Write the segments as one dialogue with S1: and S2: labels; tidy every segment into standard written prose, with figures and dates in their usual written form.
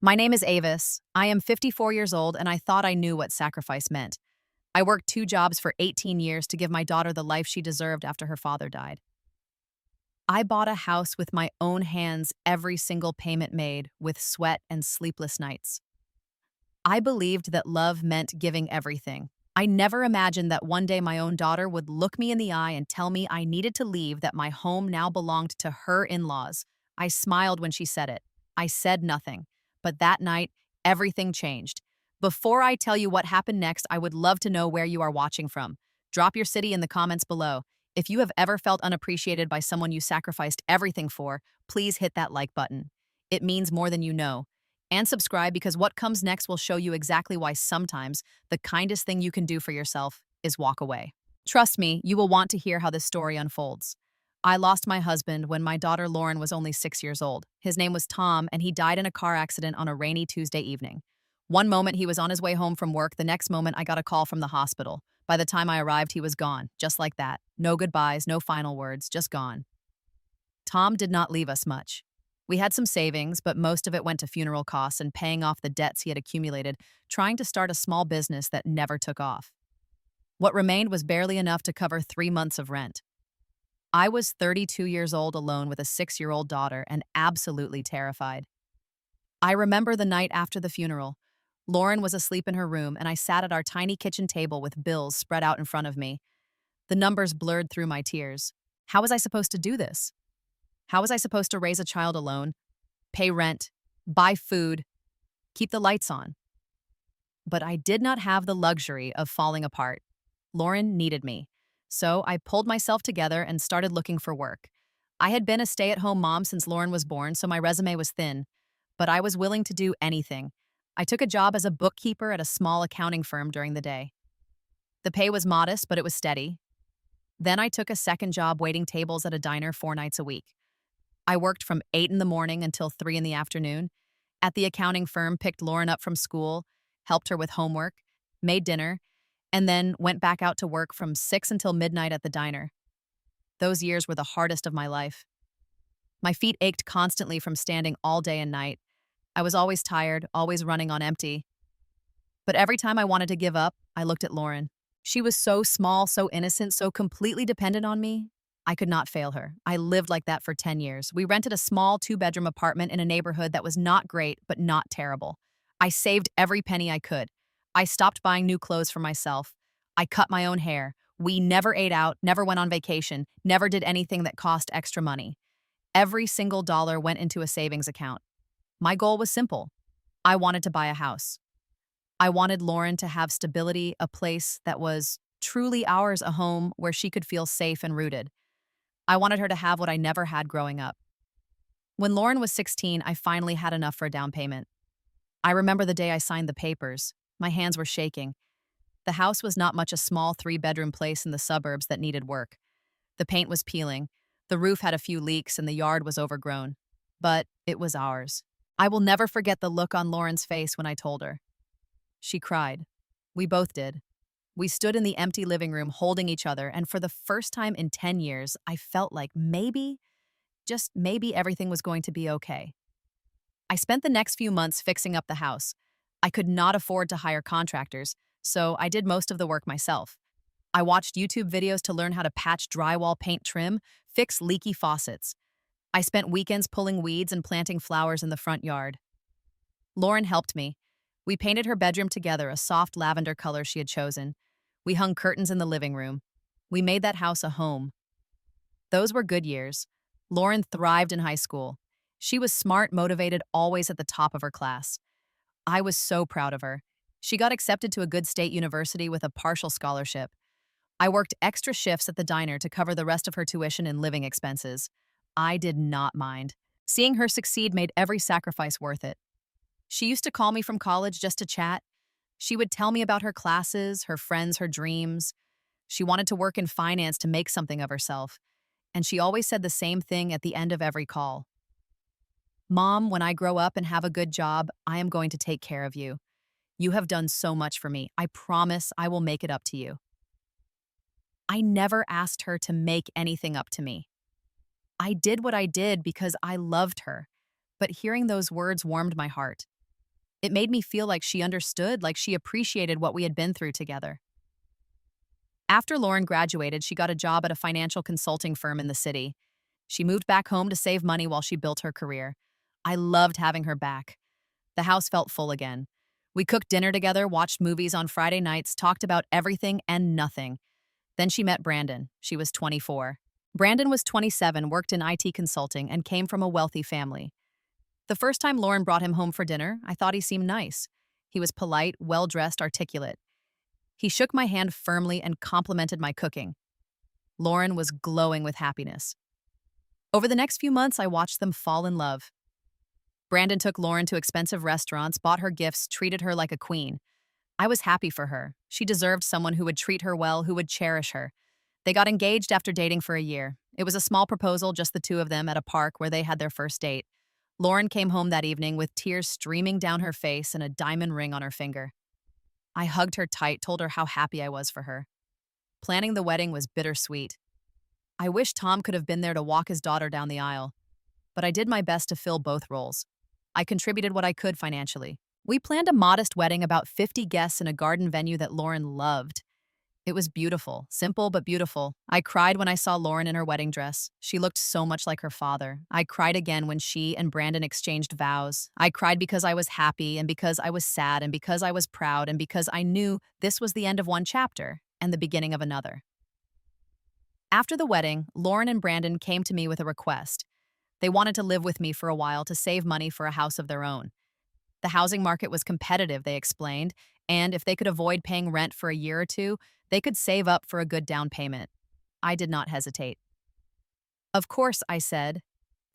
S1: My name is Avis. I am 54 years old and I thought I knew what sacrifice meant. I worked two jobs for 18 years to give my daughter the life she deserved after her father died. I bought a house with my own hands, every single payment made, with sweat and sleepless nights. I believed that love meant giving everything. I never imagined that one day my own daughter would look me in the eye and tell me I needed to leave, that my home now belonged to her in laws. I smiled when she said it. I said nothing. But that night, everything changed. Before I tell you what happened next, I would love to know where you are watching from. Drop your city in the comments below. If you have ever felt unappreciated by someone you sacrificed everything for, please hit that like button. It means more than you know. And subscribe, because what comes next will show you exactly why sometimes the kindest thing you can do for yourself is walk away. Trust me, you will want to hear how this story unfolds. I lost my husband when my daughter Lauren was only 6 years old. His name was Tom, and he died in a car accident on a rainy Tuesday evening. One moment he was on his way home from work, the next moment I got a call from the hospital. By the time I arrived, he was gone, just like that. No goodbyes, no final words, just gone. Tom did not leave us much. We had some savings, but most of it went to funeral costs and paying off the debts he had accumulated, trying to start a small business that never took off. What remained was barely enough to cover 3 months of rent. I was 32 years old, alone with a 6-year-old daughter, and absolutely terrified. I remember the night after the funeral. Lauren was asleep in her room, and I sat at our tiny kitchen table with bills spread out in front of me. The numbers blurred through my tears. How was I supposed to do this? How was I supposed to raise a child alone, pay rent, buy food, keep the lights on? But I did not have the luxury of falling apart. Lauren needed me. So I pulled myself together and started looking for work. I had been a stay-at-home mom since Lauren was born, so my resume was thin. But I was willing to do anything. I took a job as a bookkeeper at a small accounting firm during the day. The pay was modest, but it was steady. Then I took a second job waiting tables at a diner 4 nights a week. I worked from 8 in the morning until 3 in the afternoon. At the accounting firm, picked Lauren up from school, helped her with homework, made dinner, and then went back out to work from 6 until midnight at the diner. Those years were the hardest of my life. My feet ached constantly from standing all day and night. I was always tired, always running on empty. But every time I wanted to give up, I looked at Lauren. She was so small, so innocent, so completely dependent on me. I could not fail her. I lived like that for 10 years. We rented a small 2-bedroom apartment in a neighborhood that was not great, but not terrible. I saved every penny I could. I stopped buying new clothes for myself. I cut my own hair. We never ate out, never went on vacation, never did anything that cost extra money. Every single dollar went into a savings account. My goal was simple. I wanted to buy a house. I wanted Lauren to have stability, a place that was truly ours, a home where she could feel safe and rooted. I wanted her to have what I never had growing up. When Lauren was 16, I finally had enough for a down payment. I remember the day I signed the papers. My hands were shaking. The house was not much, a small 3-bedroom place in the suburbs that needed work. The paint was peeling, the roof had a few leaks, and the yard was overgrown. But it was ours. I will never forget the look on Lauren's face when I told her. She cried. We both did. We stood in the empty living room holding each other, and for the first time in 10 years, I felt like maybe, just maybe, everything was going to be okay. I spent the next few months fixing up the house. I could not afford to hire contractors, so I did most of the work myself. I watched YouTube videos to learn how to patch drywall, paint trim, fix leaky faucets. I spent weekends pulling weeds and planting flowers in the front yard. Lauren helped me. We painted her bedroom together, a soft lavender color she had chosen. We hung curtains in the living room. We made that house a home. Those were good years. Lauren thrived in high school. She was smart, motivated, always at the top of her class. I was so proud of her. She got accepted to a good state university with a partial scholarship. I worked extra shifts at the diner to cover the rest of her tuition and living expenses. I did not mind. Seeing her succeed made every sacrifice worth it. She used to call me from college just to chat. She would tell me about her classes, her friends, her dreams. She wanted to work in finance to make something of herself. And she always said the same thing at the end of every call. Mom, when I grow up and have a good job, I am going to take care of you. You have done so much for me. I promise I will make it up to you. I never asked her to make anything up to me. I did what I did because I loved her. But hearing those words warmed my heart. It made me feel like she understood, like she appreciated what we had been through together. After Lauren graduated, she got a job at a financial consulting firm in the city. She moved back home to save money while she built her career. I loved having her back. The house felt full again. We cooked dinner together, watched movies on Friday nights, talked about everything and nothing. Then she met Brandon. She was 24. Brandon was 27, worked in IT consulting, and came from a wealthy family. The first time Lauren brought him home for dinner, I thought he seemed nice. He was polite, well-dressed, articulate. He shook my hand firmly and complimented my cooking. Lauren was glowing with happiness. Over the next few months, I watched them fall in love. Brandon took Lauren to expensive restaurants, bought her gifts, treated her like a queen. I was happy for her. She deserved someone who would treat her well, who would cherish her. They got engaged after dating for a year. It was a small proposal, just the two of them at a park where they had their first date. Lauren came home that evening with tears streaming down her face and a diamond ring on her finger. I hugged her tight, told her how happy I was for her. Planning the wedding was bittersweet. I wish Tom could have been there to walk his daughter down the aisle, but I did my best to fill both roles. I contributed what I could financially. We planned a modest wedding, about 50 guests in a garden venue that Lauren loved. It was beautiful, simple but beautiful. I cried when I saw Lauren in her wedding dress. She looked so much like her father. I cried again when she and Brandon exchanged vows. I cried because I was happy and because I was sad and because I was proud and because I knew this was the end of one chapter and the beginning of another. After the wedding, Lauren and Brandon came to me with a request. They wanted to live with me for a while to save money for a house of their own. The housing market was competitive, they explained, and if they could avoid paying rent for a year or two, they could save up for a good down payment. I did not hesitate. Of course, I said.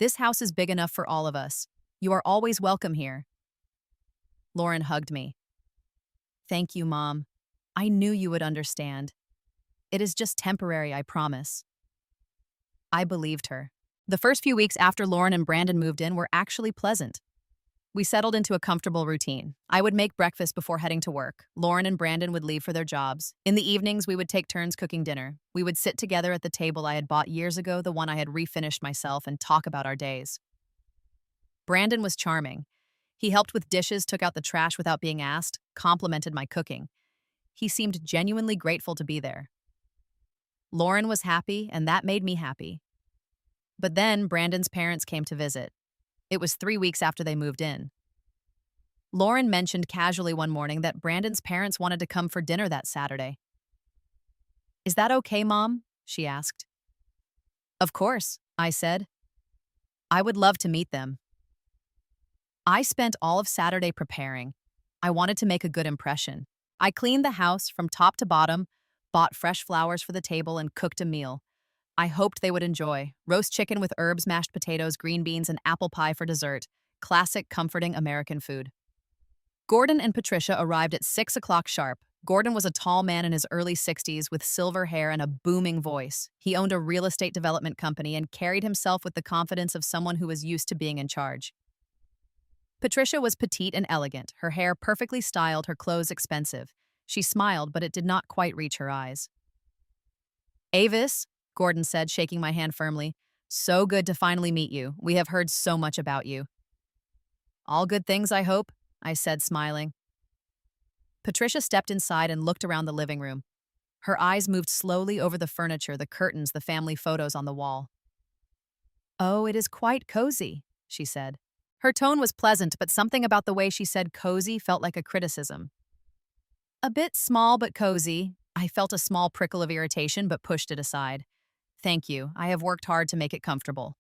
S1: This house is big enough for all of us. You are always welcome here. Lauren hugged me. Thank you, Mom. I knew you would understand. It is just temporary, I promise. I believed her. The first few weeks after Lauren and Brandon moved in were actually pleasant. We settled into a comfortable routine. I would make breakfast before heading to work. Lauren and Brandon would leave for their jobs. In the evenings, we would take turns cooking dinner. We would sit together at the table I had bought years ago, the one I had refinished myself, and talk about our days. Brandon was charming. He helped with dishes, took out the trash without being asked, complimented my cooking. He seemed genuinely grateful to be there. Lauren was happy, and that made me happy. But then Brandon's parents came to visit. It was 3 weeks after they moved in. Lauren mentioned casually one morning that Brandon's parents wanted to come for dinner that Saturday. Is that okay, Mom? She asked. Of course, I said. I would love to meet them. I spent all of Saturday preparing. I wanted to make a good impression. I cleaned the house from top to bottom, bought fresh flowers for the table, and cooked a meal. I hoped they would enjoy. Roast chicken with herbs, mashed potatoes, green beans, and apple pie for dessert. Classic, comforting American food. Gordon and Patricia arrived at 6 o'clock sharp. Gordon was a tall man in his early 60s with silver hair and a booming voice. He owned a real estate development company and carried himself with the confidence of someone who was used to being in charge. Patricia was petite and elegant, her hair perfectly styled, her clothes expensive. She smiled, but it did not quite reach her eyes. Avis, Gordon said, shaking my hand firmly. So good to finally meet you. We have heard so much about you. All good things, I hope, I said, smiling. Patricia stepped inside and looked around the living room. Her eyes moved slowly over the furniture, the curtains, the family photos on the wall. Oh, it is quite cozy, she said. Her tone was pleasant, but something about the way she said cozy felt like a criticism. A bit small but cozy. I felt a small prickle of irritation but pushed it aside. Thank you. I have worked hard to make it comfortable.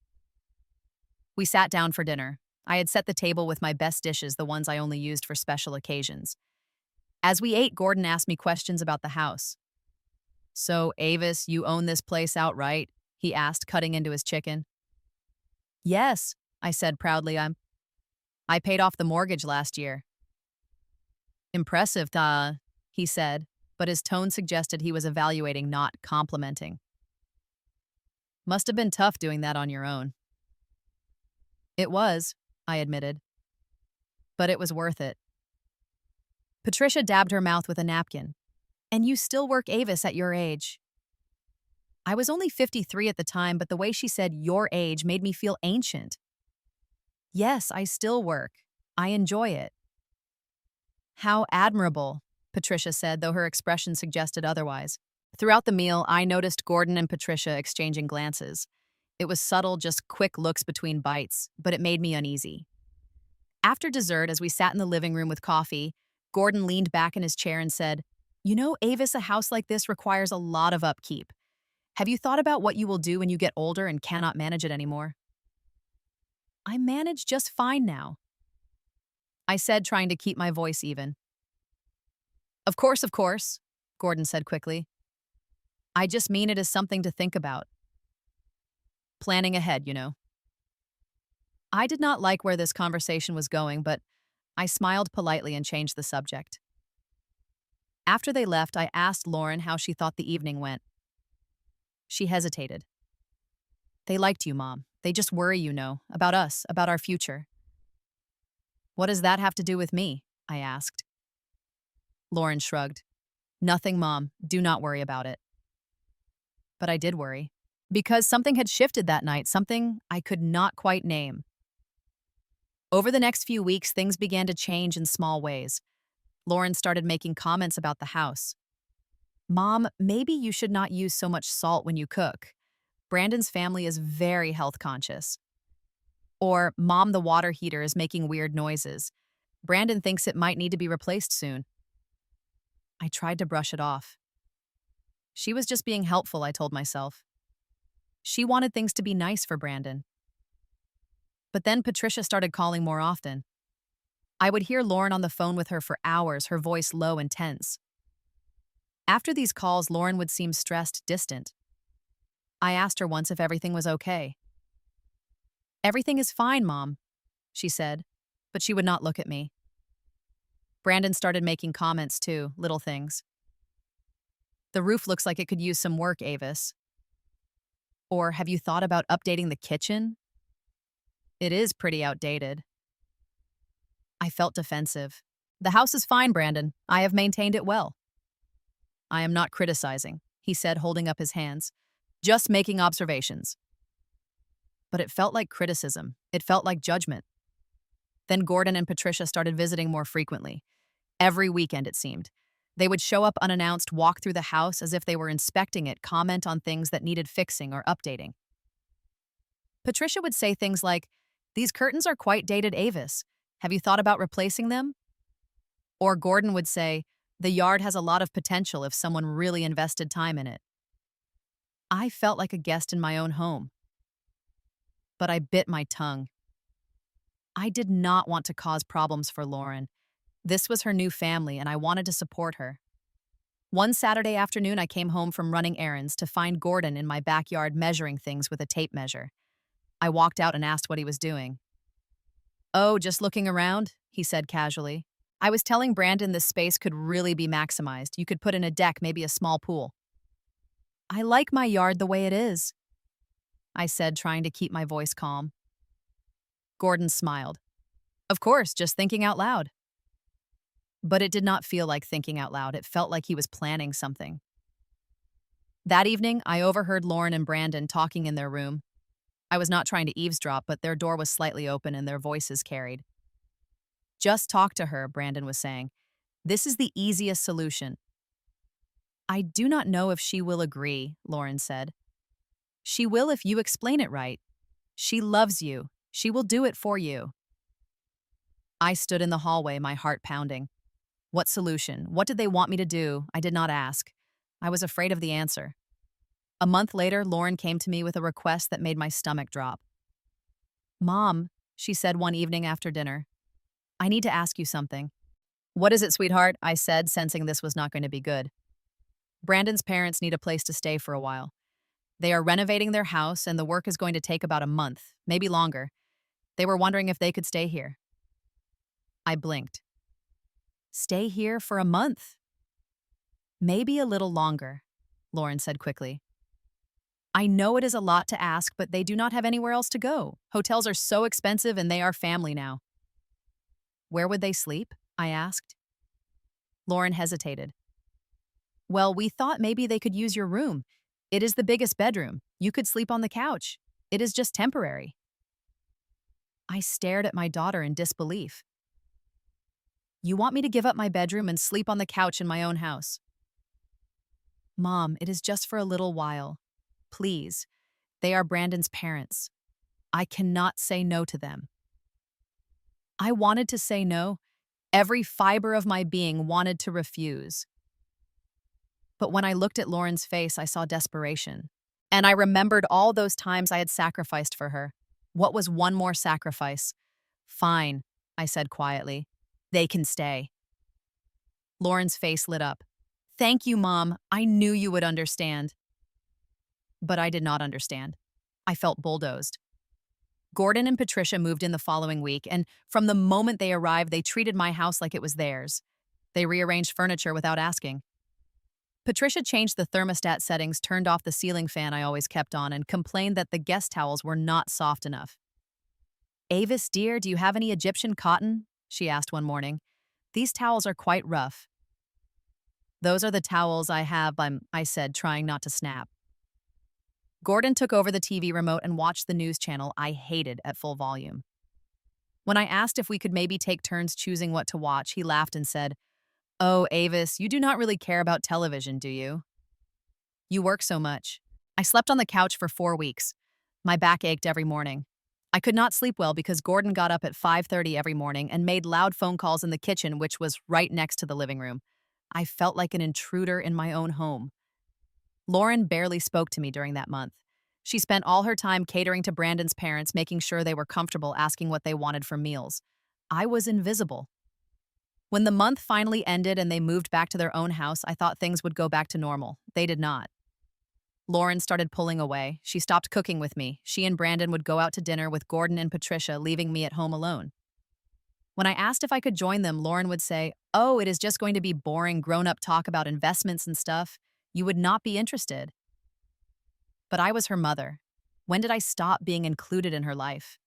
S1: We sat down for dinner. I had set the table with my best dishes, the ones I only used for special occasions. As we ate, Gordon asked me questions about the house. So, Avis, you own this place outright? He asked, cutting into his chicken. Yes, I said proudly. I paid off the mortgage last year. Impressive, he said, but his tone suggested he was evaluating, not complimenting. Must have been tough doing that on your own. It was, I admitted. But it was worth it. Patricia dabbed her mouth with a napkin. And you still work, Avis, at your age. I was only 53 at the time, but the way she said your age made me feel ancient. Yes, I still work. I enjoy it. How admirable, Patricia said, though her expression suggested otherwise. Throughout the meal, I noticed Gordon and Patricia exchanging glances. It was subtle, just quick looks between bites, but it made me uneasy. After dessert, as we sat in the living room with coffee, Gordon leaned back in his chair and said, "You know, Avis, a house like this requires a lot of upkeep. Have you thought about what you will do when you get older and cannot manage it anymore?" "I manage just fine now," I said, trying to keep my voice even. Of course," Gordon said quickly. "I just mean it is something to think about. Planning ahead, you know." I did not like where this conversation was going, but I smiled politely and changed the subject. After they left, I asked Lauren how she thought the evening went. She hesitated. "They liked you, Mom. They just worry, you know, about us, about our future." "What does that have to do with me?" I asked. Lauren shrugged. "Nothing, Mom. Do not worry about it." But I did worry. Because something had shifted that night, something I could not quite name. Over the next few weeks, things began to change in small ways. Lauren started making comments about the house. "Mom, maybe you should not use so much salt when you cook. Brandon's family is very health conscious." Or, "Mom, the water heater is making weird noises. Brandon thinks it might need to be replaced soon." I tried to brush it off. She was just being helpful, I told myself. She wanted things to be nice for Brandon. But then Patricia started calling more often. I would hear Lauren on the phone with her for hours, her voice low and tense. After these calls, Lauren would seem stressed, distant. I asked her once if everything was okay. "Everything is fine, Mom," she said, but she would not look at me. Brandon started making comments too, little things. "The roof looks like it could use some work, Avis." Or, "Have you thought about updating the kitchen? It is pretty outdated." I felt defensive. "The house is fine, Brandon. I have maintained it well." "I am not criticizing," he said, holding up his hands. "Just making observations." But it felt like criticism. It felt like judgment. Then Gordon and Patricia started visiting more frequently. Every weekend, it seemed. They would show up unannounced, walk through the house as if they were inspecting it, comment on things that needed fixing or updating. Patricia would say things like, "These curtains are quite dated, Avis. Have you thought about replacing them?" Or Gordon would say, "The yard has a lot of potential if someone really invested time in it." I felt like a guest in my own home. But I bit my tongue. I did not want to cause problems for Lauren. This was her new family, and I wanted to support her. One Saturday afternoon, I came home from running errands to find Gordon in my backyard measuring things with a tape measure. I walked out and asked what he was doing. "Oh, just looking around," he said casually. "I was telling Brandon this space could really be maximized. You could put in a deck, maybe a small pool." "I like my yard the way it is," I said, trying to keep my voice calm. Gordon smiled. "Of course, just thinking out loud." But it did not feel like thinking out loud. It felt like he was planning something. That evening, I overheard Lauren and Brandon talking in their room. I was not trying to eavesdrop, but their door was slightly open and their voices carried. "Just talk to her," Brandon was saying. "This is the easiest solution." "I do not know if she will agree," Lauren said. "She will if you explain it right. She loves you. She will do it for you." I stood in the hallway, my heart pounding. What solution? What did they want me to do? I did not ask. I was afraid of the answer. A month later, Lauren came to me with a request that made my stomach drop. "Mom," she said one evening after dinner, "I need to ask you something." "What is it, sweetheart?" I said, sensing this was not going to be good. "Brandon's parents need a place to stay for a while. They are renovating their house, and the work is going to take about a month, maybe longer. They were wondering if they could stay here." I blinked. "Stay here for a month?" "Maybe a little longer," Lauren said quickly. "I know it is a lot to ask, but they do not have anywhere else to go. Hotels are so expensive and they are family now." "Where would they sleep?" I asked. Lauren hesitated. "Well, we thought maybe they could use your room. It is the biggest bedroom. You could sleep on the couch. It is just temporary." I stared at my daughter in disbelief. You want me to give up my bedroom and sleep on the couch in my own house? Mom, it is just for a little while. Please. They are Brandon's parents. I cannot say no to them. I wanted to say no. Every fiber of my being wanted to refuse. But when I looked at Lauren's face, I saw desperation. And I remembered all those times I had sacrificed for her. What was one more sacrifice? Fine, I said quietly. They can stay. Lauren's face lit up. Thank you, Mom. I knew you would understand. But I did not understand. I felt bulldozed. Gordon and Patricia moved in the following week, and from the moment they arrived, they treated my house like it was theirs. They rearranged furniture without asking. Patricia changed the thermostat settings, turned off the ceiling fan I always kept on, and complained that the guest towels were not soft enough. Avis, dear, do you have any Egyptian cotton? She asked one morning. These towels are quite rough. Those are the towels I have, I said, trying not to snap. Gordon took over the TV remote and watched the news channel I hated at full volume. When I asked if we could maybe take turns choosing what to watch, he laughed and said, "Oh, Avis, you do not really care about television, do you? You work so much." I slept on the couch for 4 weeks. My back ached every morning. I could not sleep well because Gordon got up at 5:30 every morning and made loud phone calls in the kitchen, which was right next to the living room. I felt like an intruder in my own home. Lauren barely spoke to me during that month. She spent all her time catering to Brandon's parents, making sure they were comfortable, asking what they wanted for meals. I was invisible. When the month finally ended and they moved back to their own house, I thought things would go back to normal. They did not. Lauren started pulling away. She stopped cooking with me. She and Brandon would go out to dinner with Gordon and Patricia, leaving me at home alone. When I asked if I could join them, Lauren would say, "Oh, it is just going to be boring grown-up talk about investments and stuff. You would not be interested." But I was her mother. When did I stop being included in her life?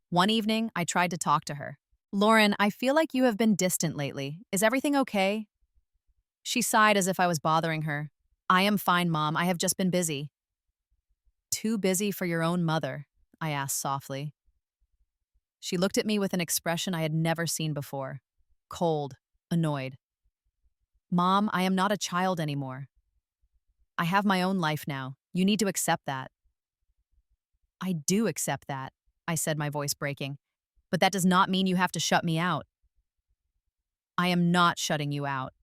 S1: One evening, I tried to talk to her. "Lauren, I feel like you have been distant lately. Is everything okay?" She sighed as if I was bothering her. "I am fine, Mom. I have just been busy." "Too busy for your own mother?" I asked softly. She looked at me with an expression I had never seen before. Cold, annoyed. "Mom, I am not a child anymore. I have my own life now. You need to accept that." "I do accept that," I said, my voice breaking. "But that does not mean you have to shut me out." "I am not shutting you out."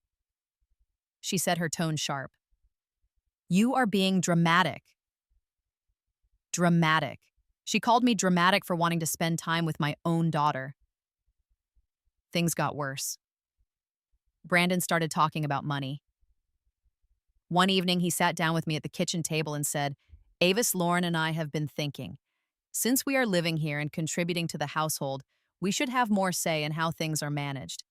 S1: She said, her tone sharp. "You are being dramatic." Dramatic. She called me dramatic for wanting to spend time with my own daughter. Things got worse. Brandon started talking about money. One evening, he sat down with me at the kitchen table and said, "Avis, Lauren, and I have been thinking. Since we are living here and contributing to the household, we should have more say in how things are managed."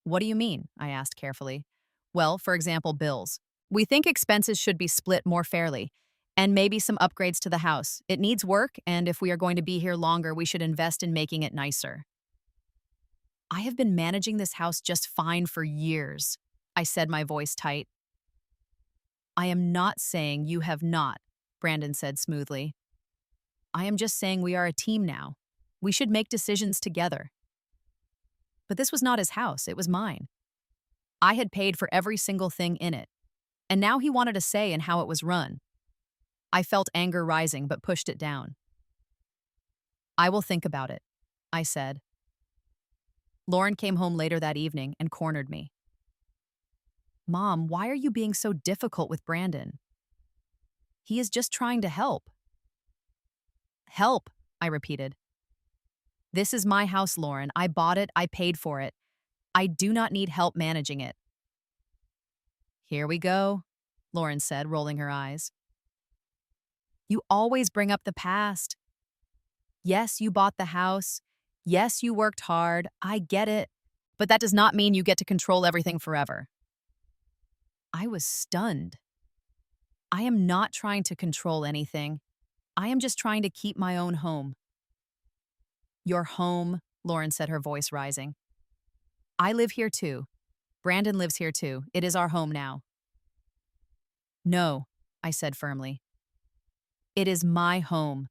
S1: "What do you mean?" I asked carefully. "Well, for example, bills. We think expenses should be split more fairly, and maybe some upgrades to the house. It needs work, and if we are going to be here longer, we should invest in making it nicer." "I have been managing this house just fine for years," I said, my voice tight. "I am not saying you have not," Brandon said smoothly. "I am just saying we are a team now. We should make decisions together." But this was not his house, it was mine. I had paid for every single thing in it, and now he wanted a say in how it was run. I felt anger rising but pushed it down. "I will think about it," I said. Lauren came home later that evening and cornered me. "Mom, why are you being so difficult with Brandon? He is just trying to help." "Help," I repeated. "This is my house, Lauren. I bought it, I paid for it. I do not need help managing it." "Here we go," Lauren said, rolling her eyes. "You always bring up the past. Yes, you bought the house. Yes, you worked hard. I get it. But that does not mean you get to control everything forever." I was stunned. "I am not trying to control anything. I am just trying to keep my own home." "Your home," Lauren said, her voice rising. "I live here too. Brandon lives here too. It is our home now." "No," I said firmly. "It is my home.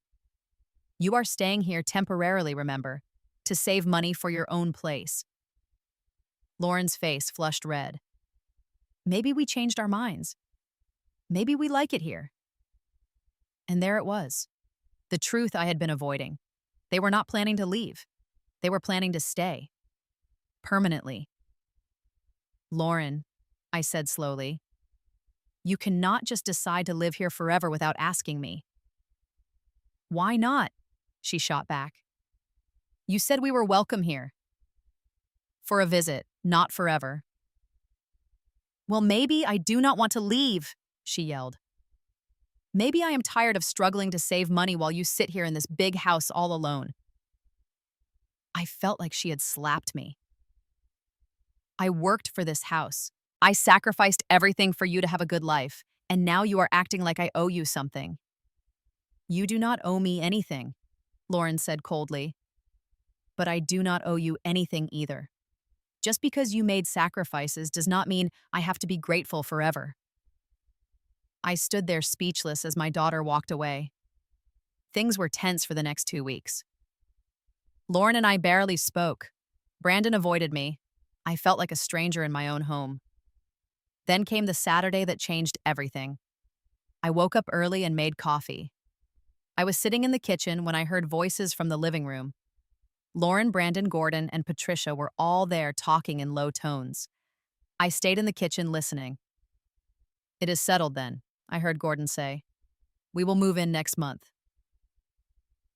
S1: You are staying here temporarily, remember, to save money for your own place. Lauren's face flushed red. Maybe we changed our minds. Maybe we like it here. And there it was. The truth I had been avoiding. They were not planning to leave. They were planning to stay. Permanently. Lauren, I said slowly, you cannot just decide to live here forever without asking me. Why not? She shot back. You said we were welcome here. For a visit, not forever. Well, maybe I do not want to leave, she yelled. Maybe I am tired of struggling to save money while you sit here in this big house all alone. I felt like she had slapped me. I worked for this house. I sacrificed everything for you to have a good life, and now you are acting like I owe you something. You do not owe me anything, Lauren said coldly. But I do not owe you anything either. Just because you made sacrifices does not mean I have to be grateful forever. I stood there speechless as my daughter walked away. Things were tense for the next 2 weeks. Lauren and I barely spoke. Brandon avoided me. I felt like a stranger in my own home. Then came the Saturday that changed everything. I woke up early and made coffee. I was sitting in the kitchen when I heard voices from the living room. Lauren, Brandon, Gordon, and Patricia were all there talking in low tones. I stayed in the kitchen listening. It is settled then, I heard Gordon say. We will move in next month.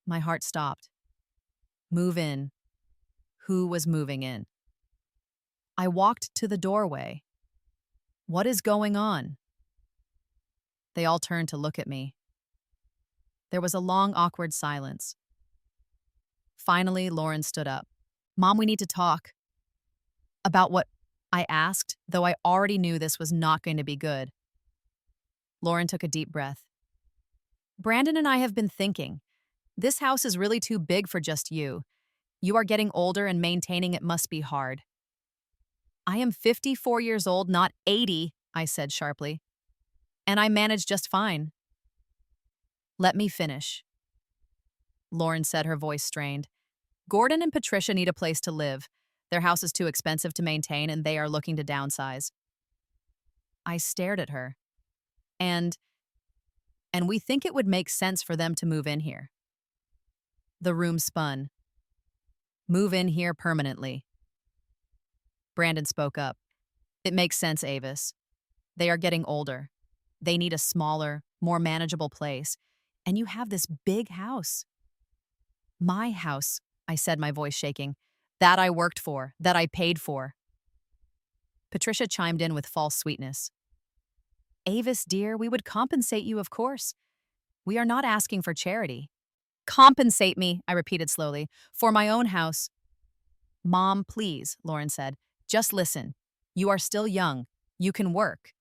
S1: My heart stopped. Move in. Who was moving in? I walked to the doorway. What is going on? They all turned to look at me. There was a long, awkward silence. Finally, Lauren stood up. Mom, we need to talk. About what? I asked, though I already knew this was not going to be good. Lauren took a deep breath. Brandon and I have been thinking. This house is really too big for just you. You are getting older and maintaining it must be hard. I am 54 years old, not 80, I said sharply. And I manage just fine. Let me finish. Lauren said, her voice strained. Gordon and Patricia need a place to live. Their house is too expensive to maintain and they are looking to downsize. I stared at her. And we think it would make sense for them to move in here. The room spun. Move in here permanently. Brandon spoke up. It makes sense, Avis. They are getting older. They need a smaller, more manageable place. And you have this big house. My house, I said, my voice shaking. That I worked for, that I paid for. Patricia chimed in with false sweetness. Avis, dear, we would compensate you, of course. We are not asking for charity. Compensate me, I repeated slowly, for my own house. Mom, please, Lauren said. Just listen. You are still young. You can work.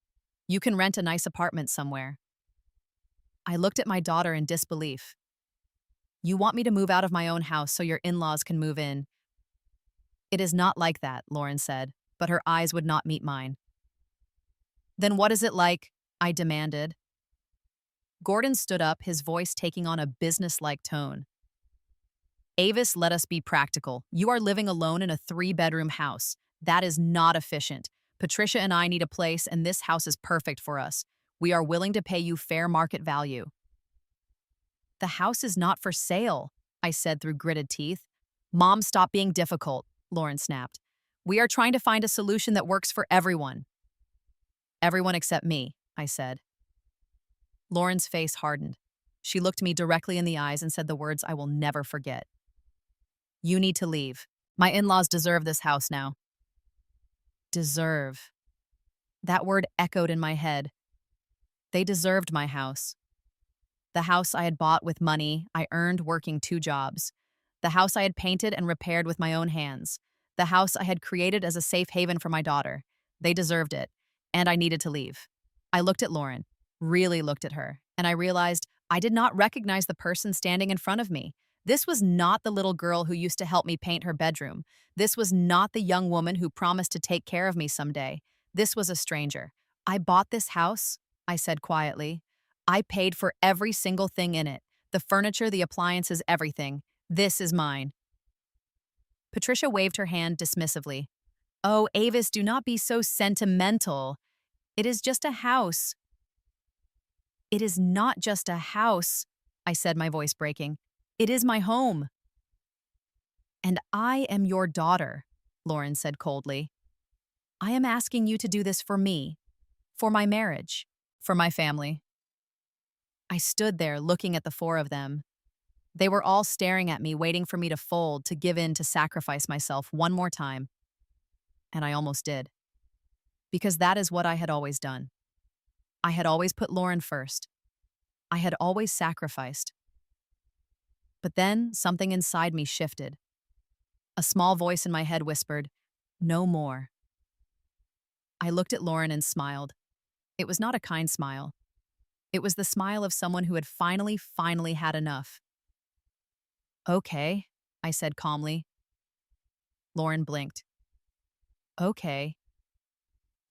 S1: You can rent a nice apartment somewhere. I looked at my daughter in disbelief. You want me to move out of my own house so your in-laws can move in. It is not like that, Lauren said, but her eyes would not meet mine. Then what is it like? I demanded. Gordon stood up, his voice taking on a business-like tone. Avis, let us be practical. You are living alone in a 3-bedroom house. That is not efficient. Patricia and I need a place, and this house is perfect for us. We are willing to pay you fair market value. The house is not for sale, I said through gritted teeth. Mom, stop being difficult, Lauren snapped. We are trying to find a solution that works for everyone. Everyone except me, I said. Lauren's face hardened. She looked me directly in the eyes and said the words I will never forget. You need to leave. My in-laws deserve this house now. Deserve. That word echoed in my head. They deserved my house. The house I had bought with money I earned working 2 jobs. The house I had painted and repaired with my own hands. The house I had created as a safe haven for my daughter. They deserved it, and I needed to leave. I looked at Lauren, really looked at her, and I realized I did not recognize the person standing in front of me. This was not the little girl who used to help me paint her bedroom. This was not the young woman who promised to take care of me someday. This was a stranger. I bought this house, I said quietly. I paid for every single thing in it. The furniture, the appliances, everything. This is mine. Patricia waved her hand dismissively. Oh, Avis, do not be so sentimental. It is just a house. It is not just a house, I said, my voice breaking. It is my home. And I am your daughter, Lauren said coldly. I am asking you to do this for me, for my marriage, for my family. I stood there looking at the four of them. They were all staring at me, waiting for me to fold, to give in, to sacrifice myself one more time. And I almost did. Because that is what I had always done. I had always put Lauren first. I had always sacrificed. But then something inside me shifted. A small voice in my head whispered, "No more." I looked at Lauren and smiled. It was not a kind smile. It was the smile of someone who had finally had enough. "Okay," I said calmly. Lauren blinked. "Okay."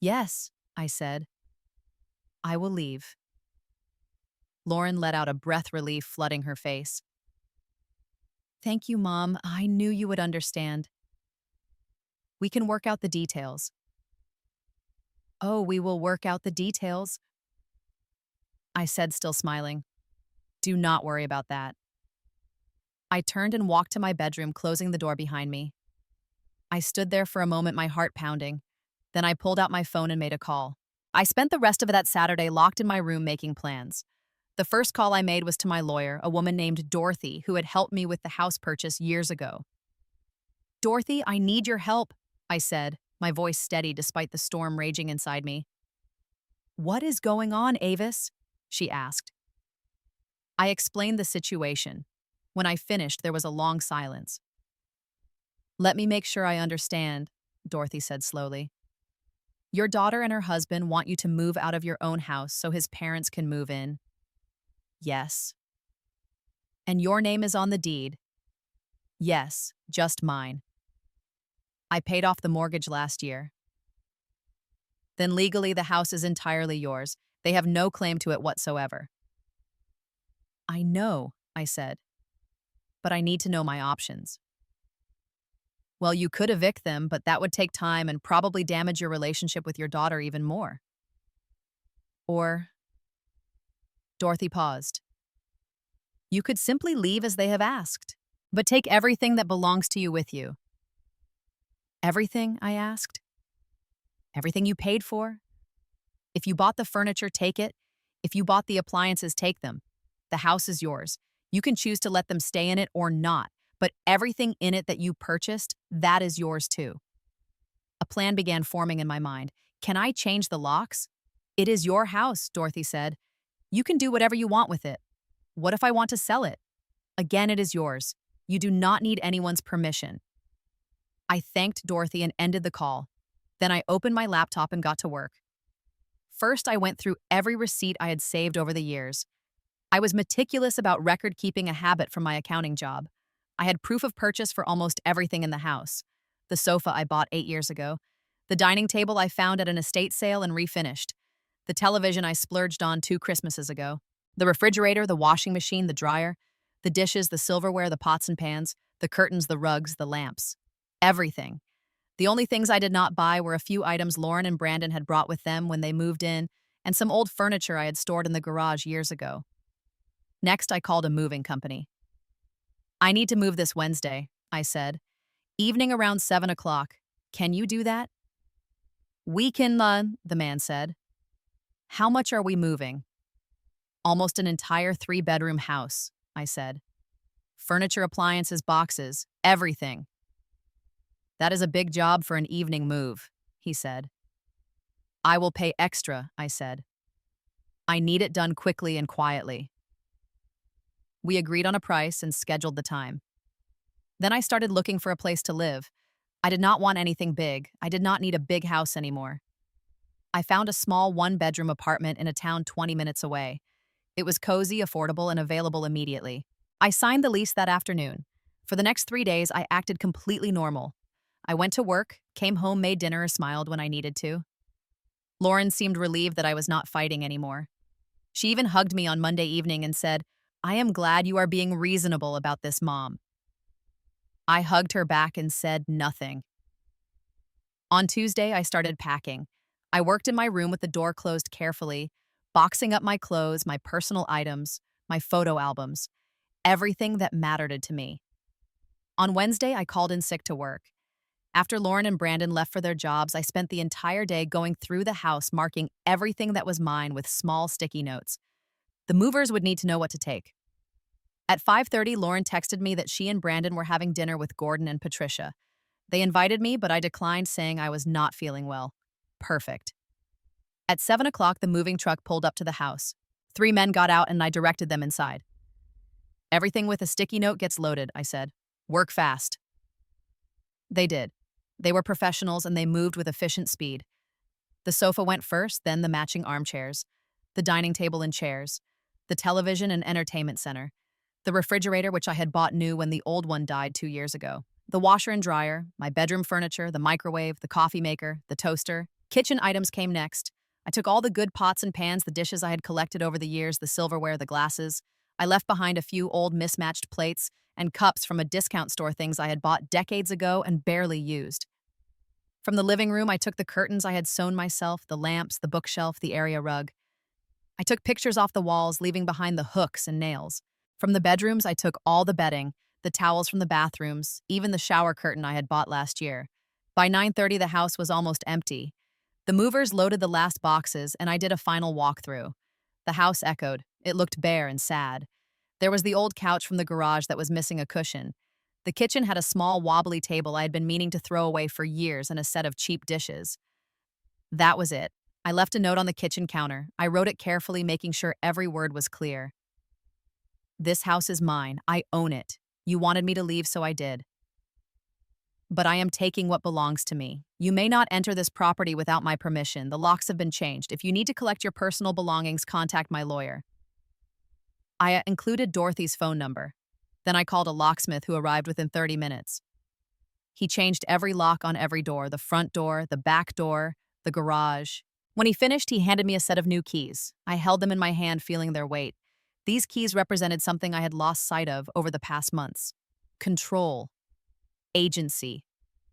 S1: "Yes," I said. "I will leave." Lauren let out a breath, relief flooding her face. "Thank you, Mom. I knew you would understand. We can work out the details." "Oh, we will work out the details," I said, still smiling. "Do not worry about that." I turned and walked to my bedroom, closing the door behind me. I stood there for a moment, my heart pounding. Then I pulled out my phone and made a call. I spent the rest of that Saturday locked in my room making plans. The first call I made was to my lawyer, a woman named Dorothy, who had helped me with the house purchase years ago. "Dorothy, I need your help," I said, my voice steady despite the storm raging inside me. "What is going on, Avis?" she asked. I explained the situation. When I finished, there was a long silence. "Let me make sure I understand," Dorothy said slowly. "Your daughter and her husband want you to move out of your own house so his parents can move in." "Yes." "And your name is on the deed?" "Yes, just mine. I paid off the mortgage last year." "Then legally the house is entirely yours. They have no claim to it whatsoever." "I know," I said, "but I need to know my options." "Well, you could evict them, but that would take time and probably damage your relationship with your daughter even more." Or, Dorothy paused. "You could simply leave as they have asked, but take everything that belongs to you with you." "Everything?" I asked. "Everything you paid for? If you bought the furniture, take it. If you bought the appliances, take them. The house is yours. You can choose to let them stay in it or not, but everything in it that you purchased, that is yours too." A plan began forming in my mind. "Can I change the locks?" "It is your house," Dorothy said. "You can do whatever you want with it." "What if I want to sell it?" "Again, it is yours. You do not need anyone's permission." I thanked Dorothy and ended the call. Then I opened my laptop and got to work. First, I went through every receipt I had saved over the years. I was meticulous about record keeping, a habit from my accounting job. I had proof of purchase for almost everything in the house. The sofa I bought 8 years ago. The dining table I found at an estate sale and refinished. The television I splurged on 2 Christmases ago. The refrigerator, the washing machine, the dryer. The dishes, the silverware, the pots and pans. The curtains, the rugs, the lamps. Everything. The only things I did not buy were a few items Lauren and Brandon had brought with them when they moved in, and some old furniture I had stored in the garage years ago. Next, I called a moving company. "I need to move this Wednesday," I said. "Evening around 7 o'clock. Can you do that?" "We can, the man said. "How much are we moving?" "Almost an entire 3-bedroom house," I said. "Furniture, appliances, boxes, everything." "That is a big job for an evening move," he said. "I will pay extra," I said. "I need it done quickly and quietly." We agreed on a price and scheduled the time. Then I started looking for a place to live. I did not want anything big. I did not need a big house anymore. I found a small 1-bedroom apartment in a town 20 minutes away. It was cozy, affordable, and available immediately. I signed the lease that afternoon. For the next 3 days, I acted completely normal. I went to work, came home, made dinner, or smiled when I needed to. Lauren seemed relieved that I was not fighting anymore. She even hugged me on Monday evening and said, "I am glad you are being reasonable about this, Mom." I hugged her back and said nothing. On Tuesday, I started packing. I worked in my room with the door closed carefully, boxing up my clothes, my personal items, my photo albums, everything that mattered to me. On Wednesday, I called in sick to work. After Lauren and Brandon left for their jobs, I spent the entire day going through the house, marking everything that was mine with small sticky notes. The movers would need to know what to take. At 5:30, Lauren texted me that she and Brandon were having dinner with Gordon and Patricia. They invited me, but I declined, saying I was not feeling well. Perfect. At 7 o'clock, the moving truck pulled up to the house. 3 men got out and I directed them inside. Everything with a sticky note gets loaded, I said. Work fast. They did. They were professionals and they moved with efficient speed. The sofa went first, then the matching armchairs, the dining table and chairs, the television and entertainment center, the refrigerator, which I had bought new when the old one died 2 years ago, the washer and dryer, my bedroom furniture, the microwave, the coffee maker, the toaster. Kitchen items came next. I took all the good pots and pans, the dishes I had collected over the years, the silverware, the glasses. I left behind a few old mismatched plates and cups from a discount store, things I had bought decades ago and barely used. From the living room, I took the curtains I had sewn myself, the lamps, the bookshelf, the area rug. I took pictures off the walls, leaving behind the hooks and nails. From the bedrooms, I took all the bedding, the towels from the bathrooms, even the shower curtain I had bought last year. By 9:30, the house was almost empty. The movers loaded the last boxes, and I did a final walkthrough. The house echoed. It looked bare and sad. There was the old couch from the garage that was missing a cushion. The kitchen had a small wobbly table I had been meaning to throw away for years and a set of cheap dishes. That was it. I left a note on the kitchen counter. I wrote it carefully, making sure every word was clear. This house is mine. I own it. You wanted me to leave, so I did. But I am taking what belongs to me. You may not enter this property without my permission. The locks have been changed. If you need to collect your personal belongings, contact my lawyer. I included Dorothy's phone number. Then I called a locksmith who arrived within 30 minutes. He changed every lock on every door, the front door, the back door, the garage. When he finished, he handed me a set of new keys. I held them in my hand, feeling their weight. These keys represented something I had lost sight of over the past months. Control. Agency.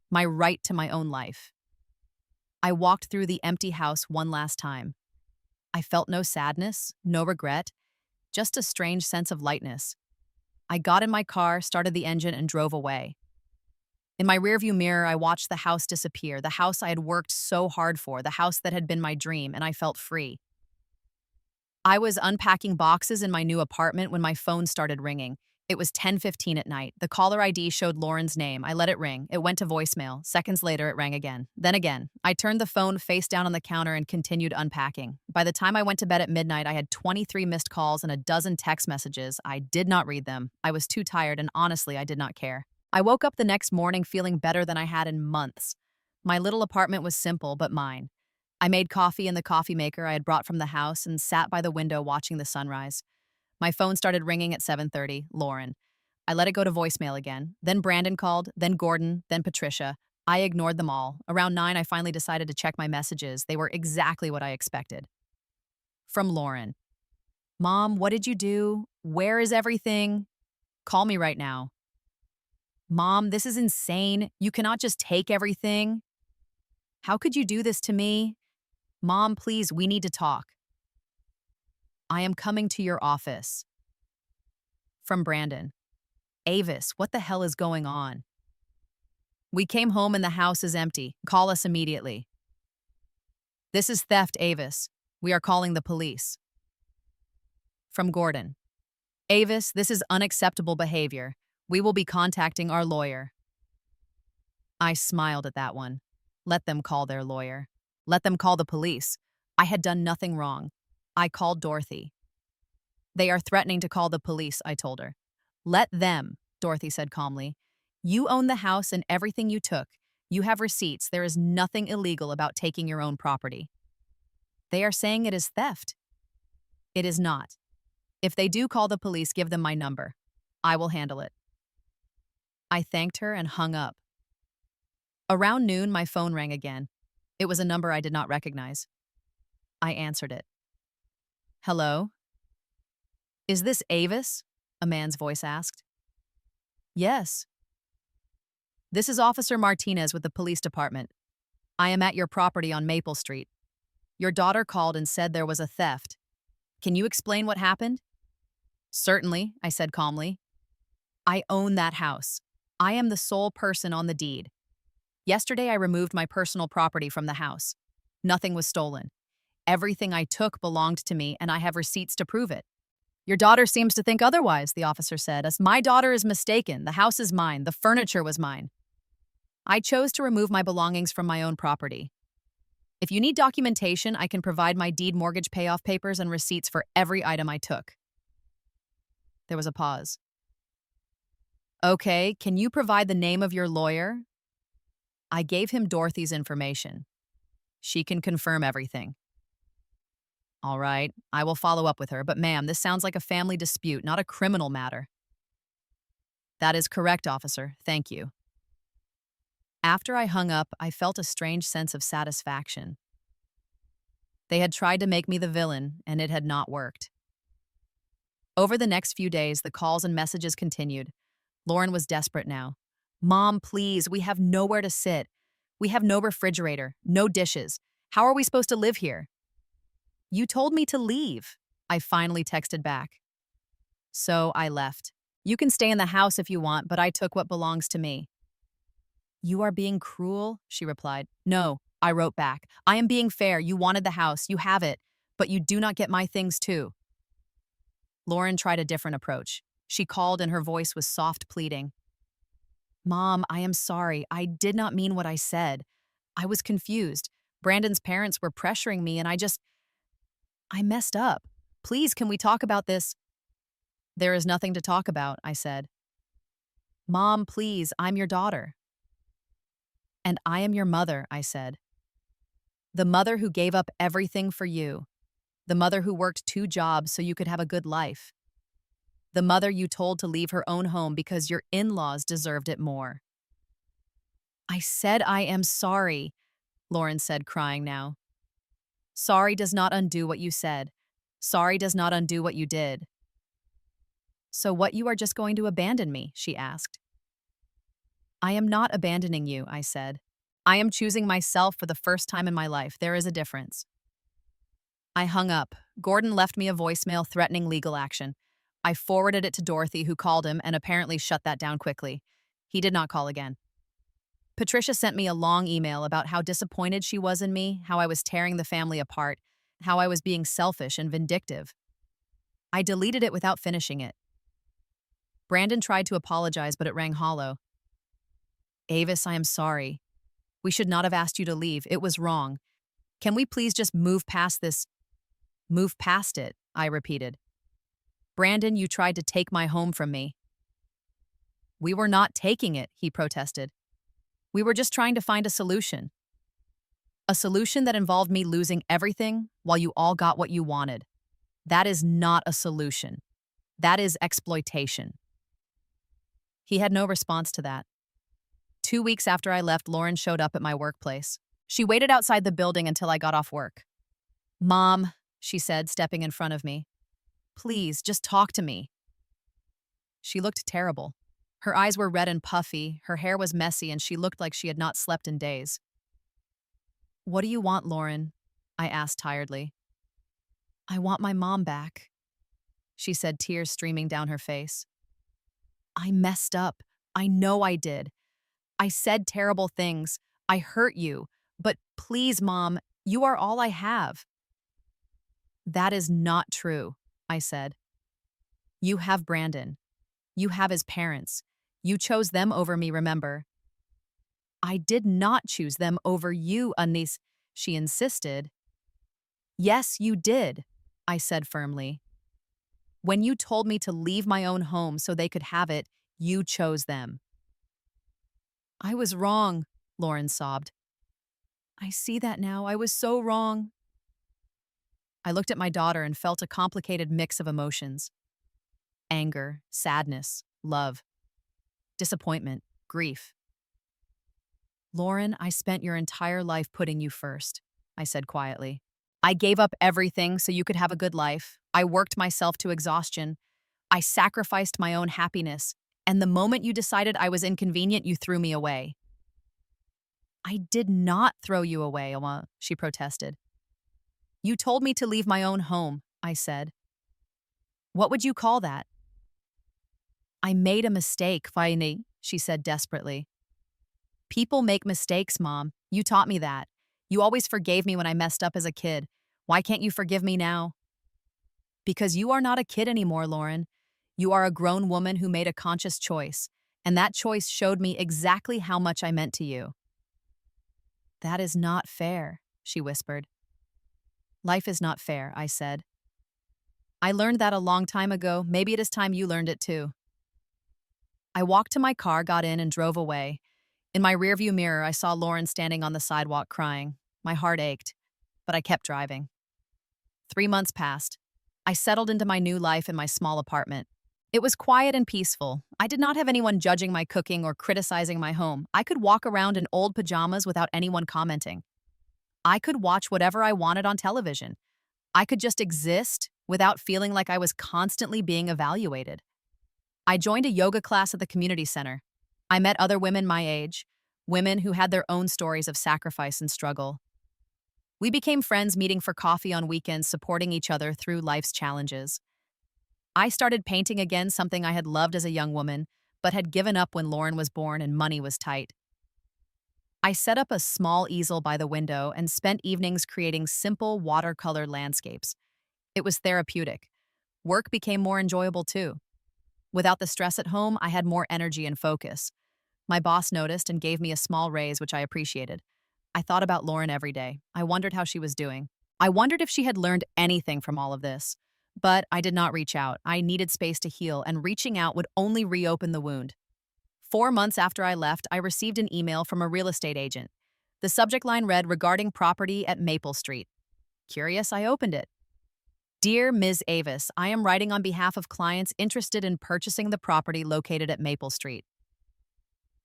S1: My right to my own life. I walked through the empty house one last time. I felt no sadness, no regret, just a strange sense of lightness. I got in my car, started the engine, and drove away. In my rearview mirror, I watched the house disappear, the house I had worked so hard for, the house that had been my dream, and I felt free. I was unpacking boxes in my new apartment when my phone started ringing. It was 10:15 at night. The caller ID showed Lauren's name. I let it ring. It went to voicemail. Seconds later, it rang again. Then again. I turned the phone face down on the counter and continued unpacking. By the time I went to bed at midnight, I had 23 missed calls and a dozen text messages. I did not read them. I was too tired, and honestly, I did not care. I woke up the next morning feeling better than I had in months. My little apartment was simple, but mine. I made coffee in the coffee maker I had brought from the house and sat by the window watching the sunrise. My phone started ringing at 7:30, Lauren. I let it go to voicemail again. Then Brandon called, then Gordon, then Patricia. I ignored them all. Around 9, I finally decided to check my messages. They were exactly what I expected. From Lauren. Mom, what did you do? Where is everything? Call me right now. Mom, this is insane. You cannot just take everything. How could you do this to me? Mom, please, we need to talk. I am coming to your office. From Brandon. Avis, what the hell is going on? We came home and the house is empty. Call us immediately. This is theft, Avis. We are calling the police. From Gordon. Avis, this is unacceptable behavior. We will be contacting our lawyer. I smiled at that one. Let them call their lawyer. Let them call the police. I had done nothing wrong. I called Dorothy. They are threatening to call the police, I told her. Let them, Dorothy said calmly. You own the house and everything you took. You have receipts. There is nothing illegal about taking your own property. They are saying it is theft. It is not. If they do call the police, give them my number. I will handle it. I thanked her and hung up. Around noon, my phone rang again. It was a number I did not recognize. I answered it. Hello? Is this Avis? A man's voice asked. Yes. This is Officer Martinez with the police department. I am at your property on Maple Street. Your daughter called and said there was a theft. Can you explain what happened? Certainly, I said calmly. I own that house. I am the sole person on the deed. Yesterday, I removed my personal property from the house. Nothing was stolen. Everything I took belonged to me, and I have receipts to prove it. Your daughter seems to think otherwise, the officer said. As my daughter is mistaken. The house is mine. The furniture was mine. I chose to remove my belongings from my own property. If you need documentation, I can provide my deed mortgage payoff papers and receipts for every item I took. There was a pause. Okay, can you provide the name of your lawyer? I gave him Dorothy's information. She can confirm everything. All right, I will follow up with her, but ma'am, this sounds like a family dispute, not a criminal matter. That is correct, officer. Thank you. After I hung up, I felt a strange sense of satisfaction. They had tried to make me the villain, and it had not worked. Over the next few days, the calls and messages continued. Lauren was desperate now. Mom, please, we have nowhere to sit. We have no refrigerator, no dishes. How are we supposed to live here? You told me to leave, I finally texted back. So I left. You can stay in the house if you want, but I took what belongs to me. You are being cruel, she replied. No, I wrote back. I am being fair. You wanted the house. You have it. But you do not get my things too. Lauren tried a different approach. She called and her voice was soft pleading. Mom, I am sorry. I did not mean what I said. I was confused. Brandon's parents were pressuring me and I messed up. Please, can we talk about this? There is nothing to talk about, I said. Mom, please, I'm your daughter. And I am your mother, I said. The mother who gave up everything for you. The mother who worked 2 jobs so you could have a good life. The mother you told to leave her own home because your in-laws deserved it more. I said I am sorry, Lauren said, crying now. Sorry does not undo what you said. Sorry does not undo what you did. So what, you are just going to abandon me? She asked. I am not abandoning you, I said. I am choosing myself for the first time in my life. There is a difference. I hung up. Gordon left me a voicemail threatening legal action. I forwarded it to Dorothy, who called him and apparently shut that down quickly. He did not call again. Patricia sent me a long email about how disappointed she was in me, how I was tearing the family apart, how I was being selfish and vindictive. I deleted it without finishing it. Brandon tried to apologize, but it rang hollow. Avis, I am sorry. We should not have asked you to leave. It was wrong. Can we please just move past this? Move past it, I repeated. Brandon, you tried to take my home from me. We were not taking it, he protested. We were just trying to find a solution. A solution that involved me losing everything while you all got what you wanted. That is not a solution. That is exploitation. He had no response to that. 2 weeks after I left, Lauren showed up at my workplace. She waited outside the building until I got off work. Mom, she said, stepping in front of me. Please, just talk to me. She looked terrible. Her eyes were red and puffy, her hair was messy, and she looked like she had not slept in days. What do you want, Lauren? I asked tiredly. I want my mom back, she said, tears streaming down her face. I messed up. I know I did. I said terrible things. I hurt you. But please, Mom, you are all I have. That is not true, I said. You have Brandon. You have his parents. You chose them over me, remember? I did not choose them over you, Anis, she insisted. Yes, you did, I said firmly. When you told me to leave my own home so they could have it, you chose them. I was wrong, Lauren sobbed. I see that now. I was so wrong. I looked at my daughter and felt a complicated mix of emotions. Anger, sadness, love, disappointment, grief. Lauren, I spent your entire life putting you first, I said quietly. I gave up everything so you could have a good life. I worked myself to exhaustion. I sacrificed my own happiness. And the moment you decided I was inconvenient, you threw me away. I did not throw you away, Oma, she protested. You told me to leave my own home, I said. What would you call that? I made a mistake, Faini, she said desperately. People make mistakes, Mom. You taught me that. You always forgave me when I messed up as a kid. Why can't you forgive me now? Because you are not a kid anymore, Lauren. You are a grown woman who made a conscious choice, and that choice showed me exactly how much I meant to you. That is not fair, she whispered. Life is not fair, I said. I learned that a long time ago. Maybe it is time you learned it too. I walked to my car, got in, and drove away. In my rearview mirror, I saw Lauren standing on the sidewalk crying. My heart ached, but I kept driving. 3 months passed. I settled into my new life in my small apartment. It was quiet and peaceful. I did not have anyone judging my cooking or criticizing my home. I could walk around in old pajamas without anyone commenting. I could watch whatever I wanted on television. I could just exist without feeling like I was constantly being evaluated. I joined a yoga class at the community center. I met other women my age, women who had their own stories of sacrifice and struggle. We became friends, meeting for coffee on weekends, supporting each other through life's challenges. I started painting again, something I had loved as a young woman, but had given up when Lauren was born and money was tight. I set up a small easel by the window and spent evenings creating simple watercolor landscapes. It was therapeutic. Work became more enjoyable too. Without the stress at home, I had more energy and focus. My boss noticed and gave me a small raise, which I appreciated. I thought about Lauren every day. I wondered how she was doing. I wondered if she had learned anything from all of this. But I did not reach out. I needed space to heal, and reaching out would only reopen the wound. 4 months after I left, I received an email from a real estate agent. The subject line read, regarding property at Maple Street. Curious, I opened it. Dear Ms. Avis, I am writing on behalf of clients interested in purchasing the property located at Maple Street.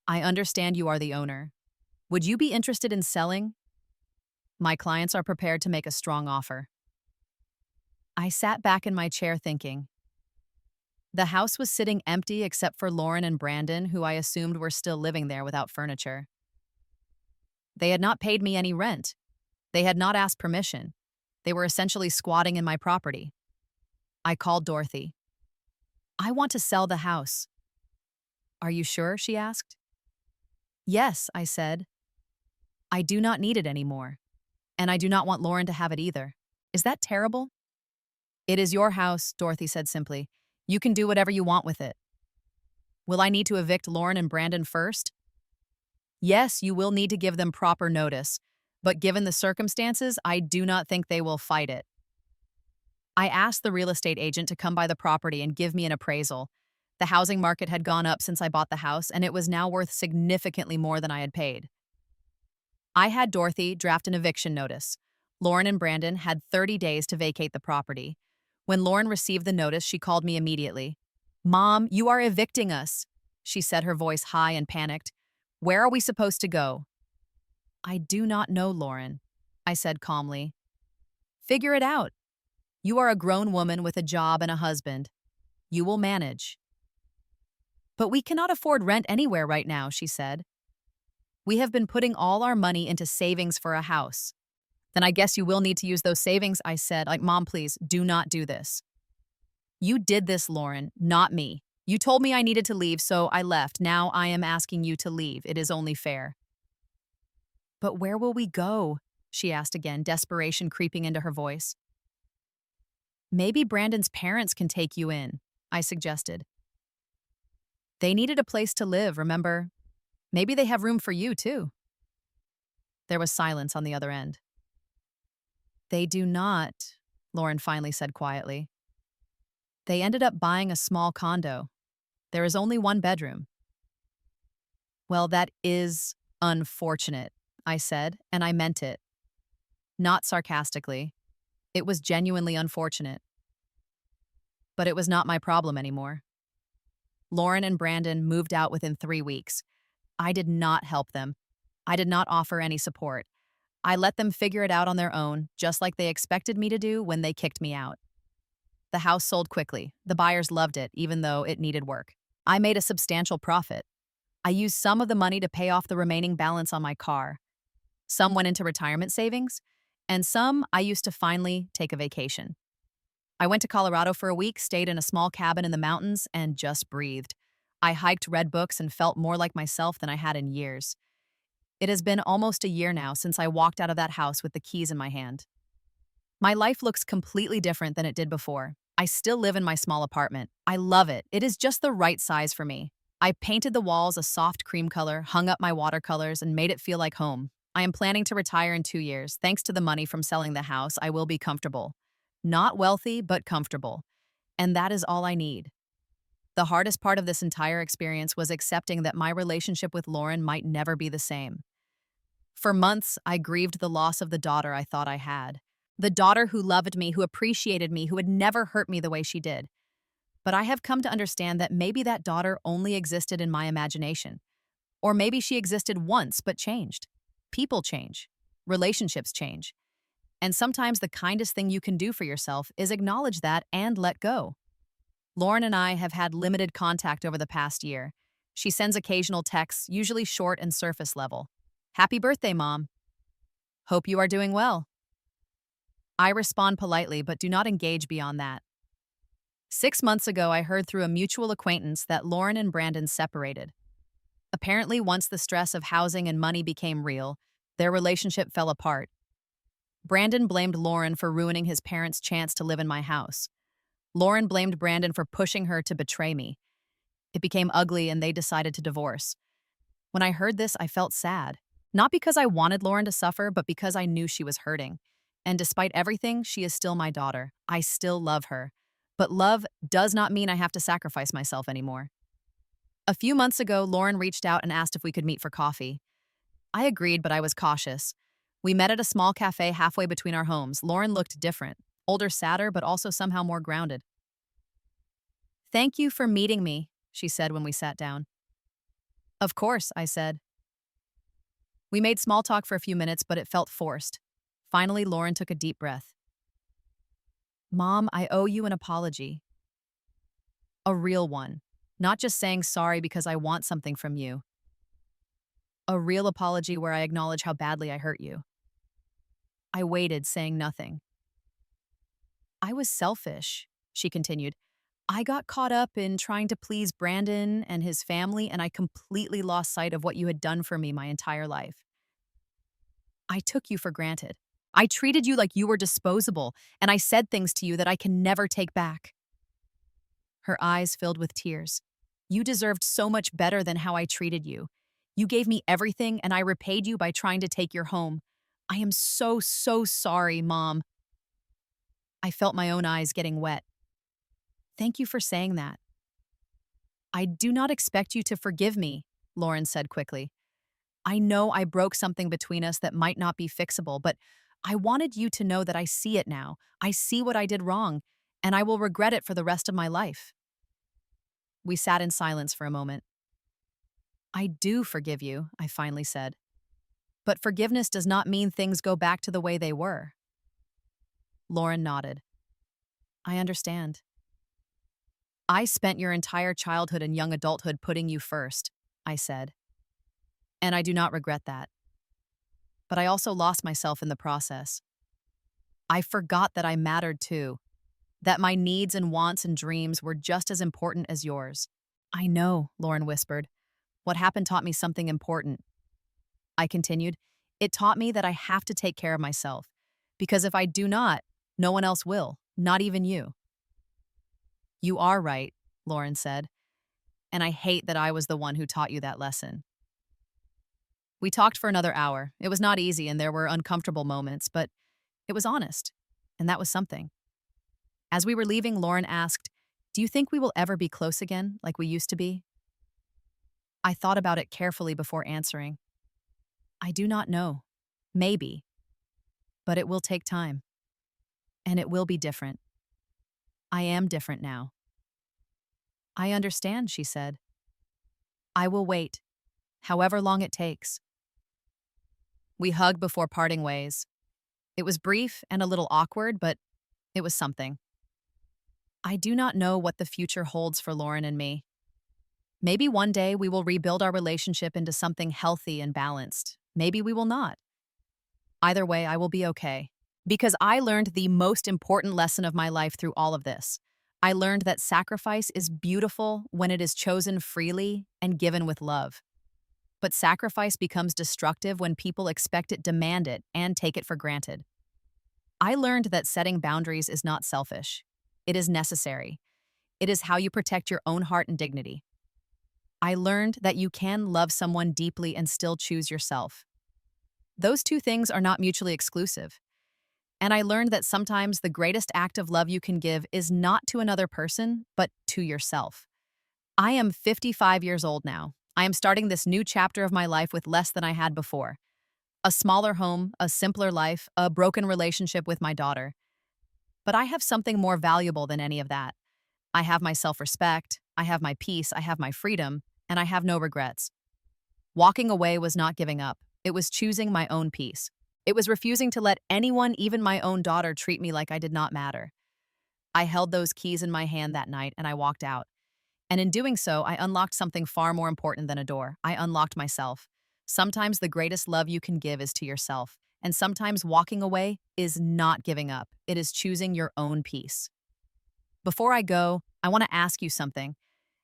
S1: I understand you are the owner. Would you be interested in selling? My clients are prepared to make a strong offer. I sat back in my chair thinking. The house was sitting empty except for Lauren and Brandon, who I assumed were still living there without furniture. They had not paid me any rent. They had not asked permission. They were essentially squatting in my property. I called Dorothy. I want to sell the house. Are you sure? She asked. Yes, I said. I do not need it anymore. And I do not want Lauren to have it either. Is that terrible? It is your house, Dorothy said simply. You can do whatever you want with it. Will I need to evict Lauren and Brandon first? Yes, you will need to give them proper notice, but given the circumstances, I do not think they will fight it. I asked the real estate agent to come by the property and give me an appraisal. The housing market had gone up since I bought the house, and it was now worth significantly more than I had paid. I had Dorothy draft an eviction notice. Lauren and Brandon had 30 days to vacate the property. When Lauren received the notice, she called me immediately. Mom, you are evicting us, she said, her voice high and panicked. Where are we supposed to go? I do not know, Lauren, I said calmly. Figure it out. You are a grown woman with a job and a husband. You will manage. But we cannot afford rent anywhere right now, she said. We have been putting all our money into savings for a house. Then I guess you will need to use those savings, I said. Mom, please, do not do this. You did this, Lauren, not me. You told me I needed to leave, so I left. Now I am asking you to leave. It is only fair. But where will we go? She asked again, desperation creeping into her voice. Maybe Brandon's parents can take you in, I suggested. They needed a place to live, remember? Maybe they have room for you, too. There was silence on the other end. They do not, Lauren finally said quietly. They ended up buying a small condo. There is only one bedroom. Well, that is unfortunate, I said, and I meant it. Not sarcastically. It was genuinely unfortunate. But it was not my problem anymore. Lauren and Brandon moved out within 3 weeks. I did not help them. I did not offer any support. I let them figure it out on their own, just like they expected me to do when they kicked me out. The house sold quickly. The buyers loved it, even though it needed work. I made a substantial profit. I used some of the money to pay off the remaining balance on my car. Some went into retirement savings, and some I used to finally take a vacation. I went to Colorado for a week, stayed in a small cabin in the mountains, and just breathed. I hiked, read books, and felt more like myself than I had in years. It has been almost a year now since I walked out of that house with the keys in my hand. My life looks completely different than it did before. I still live in my small apartment. I love it. It is just the right size for me. I painted the walls a soft cream color, hung up my watercolors, and made it feel like home. I am planning to retire in 2 years. Thanks to the money from selling the house, I will be comfortable. Not wealthy, but comfortable. And that is all I need. The hardest part of this entire experience was accepting that my relationship with Lauren might never be the same. For months, I grieved the loss of the daughter I thought I had. The daughter who loved me, who appreciated me, who would never hurt me the way she did. But I have come to understand that maybe that daughter only existed in my imagination. Or maybe she existed once but changed. People change. Relationships change. And sometimes the kindest thing you can do for yourself is acknowledge that and let go. Lauren and I have had limited contact over the past year. She sends occasional texts, usually short and surface level. Happy birthday, Mom. Hope you are doing well. I respond politely but do not engage beyond that. 6 months ago, I heard through a mutual acquaintance that Lauren and Brandon separated. Apparently, once the stress of housing and money became real, their relationship fell apart. Brandon blamed Lauren for ruining his parents' chance to live in my house. Lauren blamed Brandon for pushing her to betray me. It became ugly and they decided to divorce. When I heard this, I felt sad. Not because I wanted Lauren to suffer, but because I knew she was hurting. And despite everything, she is still my daughter. I still love her. But love does not mean I have to sacrifice myself anymore. A few months ago, Lauren reached out and asked if we could meet for coffee. I agreed, but I was cautious. We met at a small cafe halfway between our homes. Lauren looked different, older, sadder, but also somehow more grounded. "Thank you for meeting me," she said when we sat down. "Of course," I said. We made small talk for a few minutes, but it felt forced. Finally, Lauren took a deep breath. "Mom, I owe you an apology. A real one. Not just saying sorry because I want something from you. A real apology where I acknowledge how badly I hurt you." I waited, saying nothing. "I was selfish," she continued. "I got caught up in trying to please Brandon and his family, and I completely lost sight of what you had done for me my entire life. I took you for granted. I treated you like you were disposable, and I said things to you that I can never take back." Her eyes filled with tears. "You deserved so much better than how I treated you. You gave me everything, and I repaid you by trying to take your home. I am so, so sorry, Mom." I felt my own eyes getting wet. "Thank you for saying that." "I do not expect you to forgive me," Lauren said quickly. "I know I broke something between us that might not be fixable, but I wanted you to know that I see it now. I see what I did wrong, and I will regret it for the rest of my life." We sat in silence for a moment. "I do forgive you," I finally said. "But forgiveness does not mean things go back to the way they were." Lauren nodded. "I understand. I spent your entire childhood and young adulthood putting you first," I said. "And I do not regret that. But I also lost myself in the process. I forgot that I mattered too, that my needs and wants and dreams were just as important as yours." "I know," Lauren whispered. "What happened taught me something important." I continued. "It taught me that I have to take care of myself, because if I do not, no one else will, not even you." "You are right," Lauren said, "and I hate that I was the one who taught you that lesson." We talked for another hour. It was not easy and there were uncomfortable moments, but it was honest, and that was something. As we were leaving, Lauren asked, "Do you think we will ever be close again, like we used to be?" I thought about it carefully before answering. I do not know. Maybe. But it will take time. And it will be different. I am different now. "I understand," she said. "I will wait, however long it takes." We hugged before parting ways. It was brief and a little awkward, but it was something. I do not know what the future holds for Lauren and me. Maybe one day we will rebuild our relationship into something healthy and balanced. Maybe we will not. Either way, I will be okay. Because I learned the most important lesson of my life through all of this. I learned that sacrifice is beautiful when it is chosen freely and given with love. But sacrifice becomes destructive when people expect it, demand it, and take it for granted. I learned that setting boundaries is not selfish. It is necessary. It is how you protect your own heart and dignity. I learned that you can love someone deeply and still choose yourself. Those two things are not mutually exclusive. And I learned that sometimes the greatest act of love you can give is not to another person, but to yourself. I am 55 years old now. I am starting this new chapter of my life with less than I had before. A smaller home, a simpler life, a broken relationship with my daughter. But I have something more valuable than any of that. I have my self-respect, I have my peace, I have my freedom, and I have no regrets. Walking away was not giving up. It was choosing my own peace. It was refusing to let anyone, even my own daughter, treat me like I did not matter. I held those keys in my hand that night and I walked out. And in doing so, I unlocked something far more important than a door. I unlocked myself. Sometimes the greatest love you can give is to yourself. And sometimes walking away is not giving up. It is choosing your own peace. Before I go, I want to ask you something.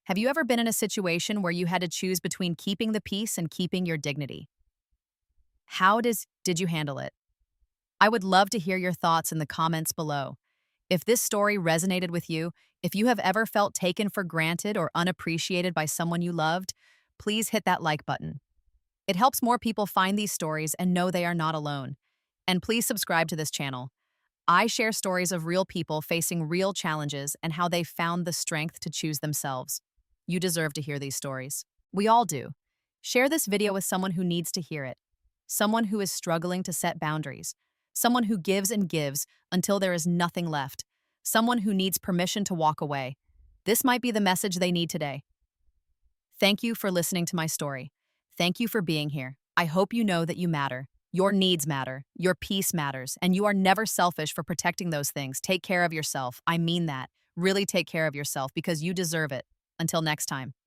S1: Have you ever been in a situation where you had to choose between keeping the peace and keeping your dignity? How did you handle it? I would love to hear your thoughts in the comments below. If this story resonated with you, if you have ever felt taken for granted or unappreciated by someone you loved, please hit that like button. It helps more people find these stories and know they are not alone. And please subscribe to this channel. I share stories of real people facing real challenges and how they found the strength to choose themselves. You deserve to hear these stories. We all do. Share this video with someone who needs to hear it. Someone who is struggling to set boundaries. Someone who gives and gives until there is nothing left. Someone who needs permission to walk away. This might be the message they need today. Thank you for listening to my story. Thank you for being here. I hope you know that you matter. Your needs matter. Your peace matters. And you are never selfish for protecting those things. Take care of yourself. I mean that. Really take care of yourself because you deserve it. Until next time.